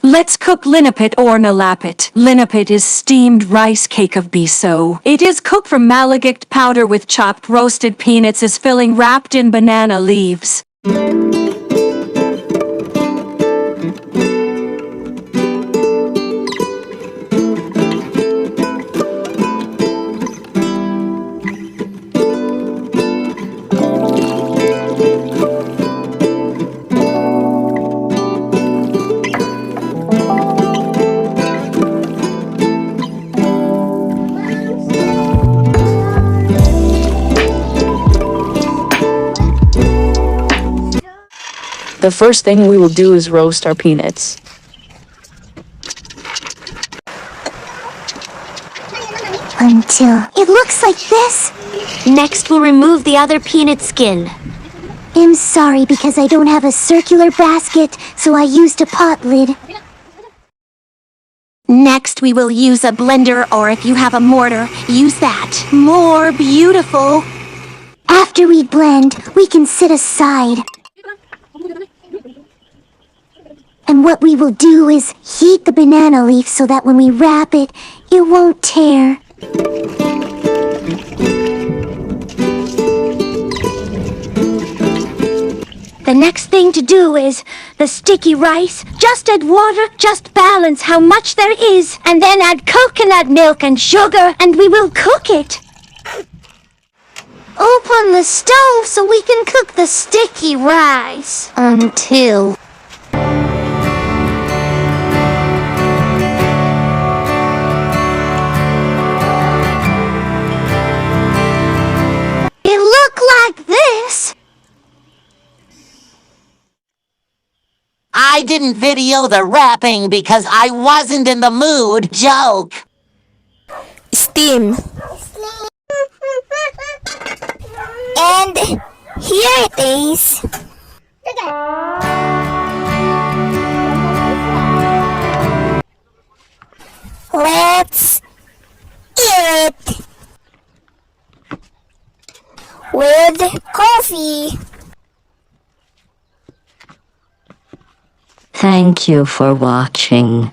Let's cook Linapet or Linapet. Linapet is steamed rice cake of miso. It is cooked from malagate powder with chopped roasted peanuts as filling wrapped in banana leaves. The first thing we will do is roast our peanuts. Until it looks like this. Next, we'll remove the other peanut skin. I'm sorry because I don't have a circular basket, so I used a pot lid. Next, we will use a blender, or if you have a mortar, use that. More beautiful. After we blend, we can sit aside. And what we will do is heat the banana leaf so that when we wrap it, it won't tear. The next thing to do is the sticky rice. Just add water, just balance how much there is, and then add coconut milk and sugar, and we will cook it. Open the stove so we can cook the sticky rice. Until... it look like this. I didn't video the wrapping because I wasn't in the mood. Joke. Steam. And here it is. Let's eat it with coffee. Thank you for watching.